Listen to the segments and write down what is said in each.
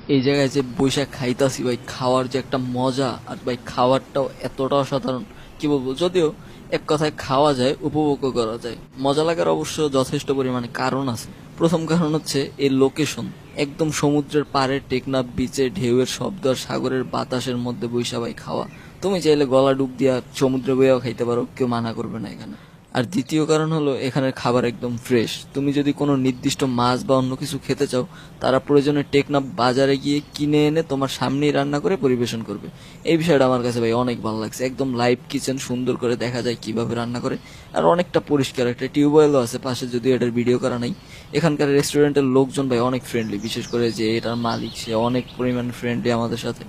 এই জায়গায় যে বৈশাখ খাইতাছি ভাই, খাওয়ার যে একটা মজা, আর ভাই খাওয়ারটাও এতটা অসাধারণ, কি বলবো। যদিও এক কথায় খাওয়া যায়, উপভোগও করা যায়। মজা লাগার অবশ্য যথেষ্ট পরিমাণে কারণ আছে। প্রথম কারণ হচ্ছে এর লোকেশন। একদম সমুদ্রের পাড়ে টেকনাফ বিচে ঢেউয়ের শব্দ আর সাগরের বাতাসের মধ্যে বৈশা ভাই খাওয়া। তুমি চাইলে গলা ডুব দিয়া সমুদ্রে বইয়াও খাইতে পারো, কেউ মানা করবে না এখানে। আর দ্বিতীয় কারণ হলো এখানের খাবার একদম ফ্রেশ। তুমি যদি কোনো নির্দিষ্ট মাছ বা অন্য কিছু খেতে চাও, তারা প্রয়োজনে টেকনাফ বাজারে গিয়ে কিনে এনে তোমার সামনেই রান্না করে পরিবেশন করবে। এই বিষয়টা আমার কাছে ভাই অনেক ভালো লাগছে। একদম লাইভ কিচেন, সুন্দর করে দেখা যায় কিভাবে রান্না করে। আর অনেকটা পরিষ্কার, একটা টিউবওয়েলও আছে পাশে, যদিও এটার ভিডিও করা নাই। এখানকার রেস্টুরেন্টের লোকজন ভাই অনেক ফ্রেন্ডলি, বিশেষ করে যে এটার মালিক, সে অনেক পরিমাণ ফ্রেন্ডলি আমাদের সাথে।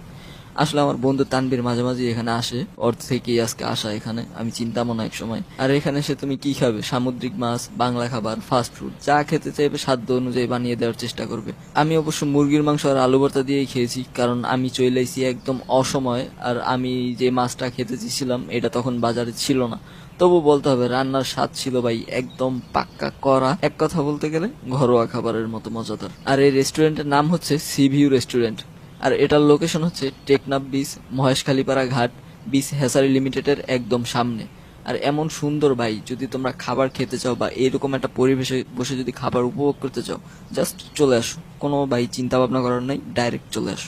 আসলে আমার বন্ধু তানবীর মাঝে মাঝে এখানে আসে, ওর থেকেই আজকে আসা এখানে, আমি চিন্তামো না এক সময়। আর এখানে এসে তুমি কি খাবে, সামুদ্রিক মাছ, বাংলা খাবার, ফাস্ট ফুড, যা খেতে চাইবে সাধ্য অনুযায়ী বানিয়ে দেওয়ার চেষ্টা করবে। আমি অবশ্য মুরগির মাংস আর আলু ভর্তা দিয়েই খেয়েছি, কারণ আমি চলে এসেছি একদম অসময়। আর আমি যে মাছটা খেতে চেয়েছিলাম এটা তখন বাজারে ছিল না। তবু বলতে হবে রান্নার স্বাদ ছিল ভাই একদম পাক্কা করা, এক কথা বলতে গেলে ঘরোয়া খাবারের মতো মজাদার। আর এই রেস্টুরেন্টের নাম হচ্ছে সি ভিউ রেস্টুরেন্ট। আর এটার লোকেশন হচ্ছে টেকনাফ বিচ, মহেশখালীপাড়া ঘাট, বিচ হ্যাচারি লিমিটেডের একদম সামনে। আর এমন সুন্দর ভাই, যদি তোমরা খাবার খেতে চাও বা এরকম একটা পরিবেশে বসে যদি খাবার উপভোগ করতে চাও, জাস্ট চলে আসো। কোনো ভাই চিন্তা ভাবনা করার নাই, ডাইরেক্ট চলে আসো।